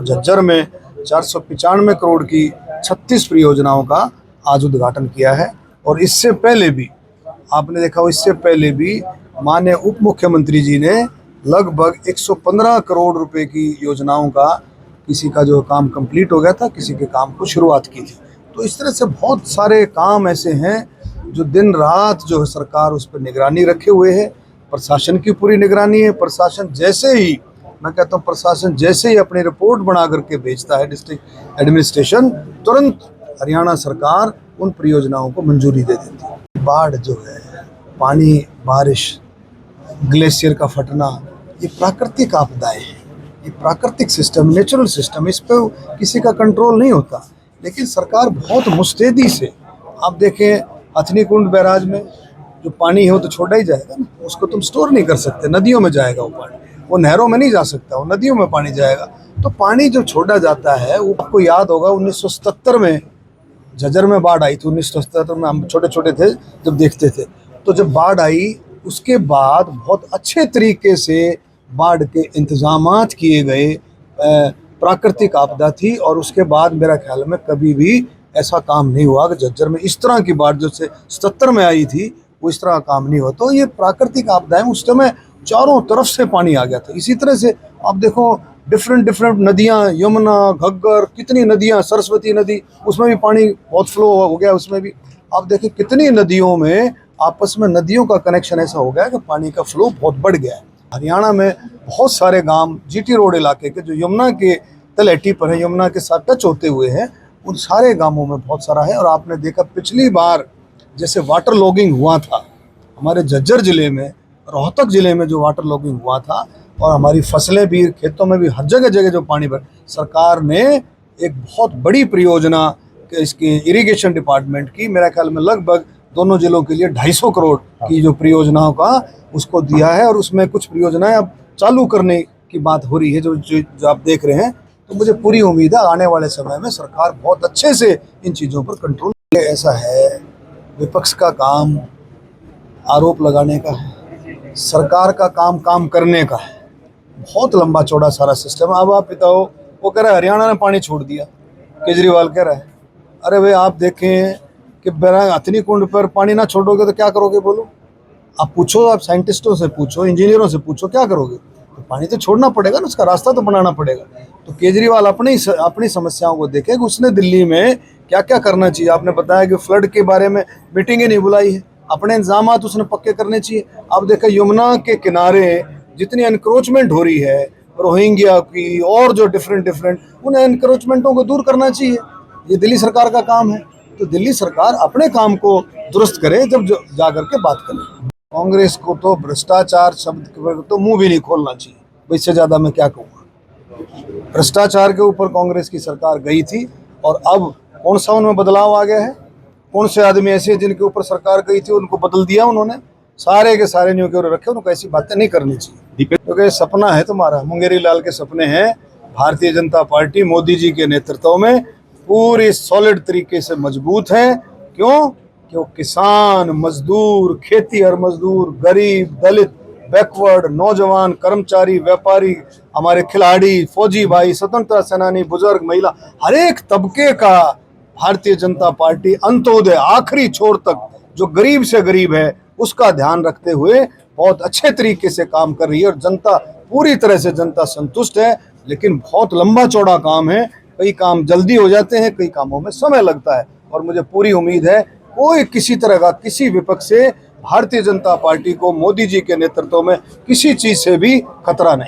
झज्जर में 495 करोड़ की 36 परियोजनाओं का आज उद्घाटन किया है। और इससे पहले भी आपने देखा हो, इससे पहले भी माननीय उप मुख्यमंत्री जी ने लगभग 115 करोड़ रुपए की योजनाओं का, किसी का जो काम कंप्लीट हो गया था, किसी के काम को शुरुआत की थी। तो इस तरह से बहुत सारे काम ऐसे हैं जो दिन रात जो है सरकार उस पर निगरानी रखे हुए है। प्रशासन की पूरी निगरानी है। प्रशासन जैसे ही, मैं कहता हूँ, प्रशासन जैसे ही अपनी रिपोर्ट बना करके भेजता है डिस्ट्रिक्ट एडमिनिस्ट्रेशन, तुरंत हरियाणा सरकार उन परियोजनाओं को मंजूरी दे देती है। बाढ़ जो है, पानी, बारिश, ग्लेशियर का फटना, ये प्राकृतिक आपदाएं हैं, ये प्राकृतिक सिस्टम, नेचुरल सिस्टम, इस पर किसी का कंट्रोल नहीं होता। लेकिन सरकार बहुत मुस्तैदी से, आप देखें हथनी कुंड बैराज में जो पानी है वो तो छोड़ा ही जाएगा ना, उसको तुम स्टोर नहीं कर सकते, नदियों में जाएगा वो पानी, वो नहरों में नहीं जा सकता, वो नदियों में पानी जाएगा। तो पानी जो छोड़ा जाता है, वो आपको याद होगा 1977 में झज्जर में बाढ़ आई थी। 1977 में हम छोटे छोटे थे जब देखते थे। तो जब बाढ़ आई उसके बाद बहुत अच्छे तरीके से बाढ़ के इंतजामात किए गए। प्राकृतिक आपदा थी और उसके बाद मेरा ख्याल में कभी भी ऐसा काम नहीं हुआ कि झज्जर में इस तरह की बाढ़ जो से 77 में आई थी वो इस तरह का काम नहीं हुआ। तो ये प्राकृतिक आपदाएं, उस समय चारों तरफ से पानी आ गया था। इसी तरह से आप देखो डिफरेंट नदियाँ, यमुना, घग्गर, कितनी नदियाँ, सरस्वती नदी, उसमें भी पानी बहुत फ्लो हो गया। उसमें भी आप देखें कितनी नदियों में आपस में नदियों का कनेक्शन ऐसा हो गया कि पानी का फ्लो बहुत बढ़ गया है। हरियाणा में बहुत सारे गांव जीटी रोड इलाके के जो यमुना के तलहटी पर है, यमुना के साथ टच होते हुए हैं, उन सारे गांवों में बहुत सारा है। और आपने देखा पिछली बार जैसे वाटर लॉगिंग हुआ था हमारे झज्जर जिले में, रोहतक जिले में जो वाटर लॉगिंग हुआ था, और हमारी फसलें भी, खेतों में भी, हर जगह जगह जो पानी भर, सरकार ने एक बहुत बड़ी परियोजना इसकी इरिगेशन डिपार्टमेंट की, मेरा ख्याल में लगभग दोनों जिलों के लिए 250 करोड़ की जो परियोजनाओं का उसको दिया है। और उसमें कुछ परियोजनाएं अब चालू करने की बात हो रही है जो आप देख रहे हैं। तो मुझे पूरी उम्मीद है आने वाले समय में सरकार बहुत अच्छे से इन चीज़ों पर कंट्रोल। ऐसा है, विपक्ष का काम आरोप लगाने का है, सरकार का काम करने का है। बहुत लंबा चौड़ा सारा सिस्टम। अब आप बताओ, वो कह रहा है हरियाणा ने पानी छोड़ दिया, केजरीवाल कह रहा है। अरे भाई आप देखें कि हथनी कुंड पर पानी ना छोड़ोगे तो क्या करोगे, बोलो? आप पूछो, आप साइंटिस्टों से पूछो, इंजीनियरों से पूछो, क्या करोगे? तो पानी तो छोड़ना पड़ेगा ना, उसका रास्ता तो बनाना पड़ेगा। तो केजरीवाल अपनी समस्याओं को देखे कि उसने दिल्ली में क्या क्या करना चाहिए। आपने बताया कि फ्लड के बारे में मीटिंग ही नहीं बुलाई है, अपने इंतजाम उसने पक्के करने चाहिए। अब देखा यमुना के किनारे जितनी एनक्रोचमेंट हो रही है, रोहिंग्या की और जो डिफरेंट उन एनक्रोचमेंटों को दूर करना चाहिए। ये दिल्ली सरकार का काम है। तो दिल्ली सरकार अपने काम को दुरुस्त करे, जब जा करके बात करे। कांग्रेस को तो भ्रष्टाचार शब्द तो मुंह भी नहीं खोलना चाहिए। इससे ज़्यादा मैं क्या कहूँगा। भ्रष्टाचार के ऊपर कांग्रेस की सरकार गई थी और अब कौन सा उनमें बदलाव आ गया है? कौन से आदमी ऐसे जिनके ऊपर सरकार गई थी उनको बदल दिया उन्होंने? सारे के सारे न्यू के रखे। उनको ऐसी बातें नहीं करनी चाहिए। क्योंकि सपना है तुम्हारा, मुंगेरी लाल के सपने हैं भारतीय जनता पार्टी मोदी जी के नेतृत्व में पूरी सॉलिड तरीके से मजबूत है। क्यों? कि वो किसान, मजदूर, खेती हर मजदूर, गरीब, दलित, बैकवर्ड, नौजवान, कर्मचारी, व्यापारी, हमारे खिलाड़ी, फौजी भाई, स्वतंत्रता सेनानी, बुजुर्ग, महिला, हर एक तबके का भारतीय जनता पार्टी अंत्योदय आखिरी छोर तक जो गरीब से गरीब है उसका ध्यान रखते हुए बहुत अच्छे तरीके से काम कर रही है। और जनता पूरी तरह से जनता संतुष्ट है। लेकिन बहुत लंबा चौड़ा काम है, कई काम जल्दी हो जाते हैं, कई कामों में समय लगता है। और मुझे पूरी उम्मीद है कोई किसी तरह का, किसी विपक्ष से भारतीय जनता पार्टी को मोदी जी के नेतृत्व में किसी चीज़ से भी खतरा नहीं।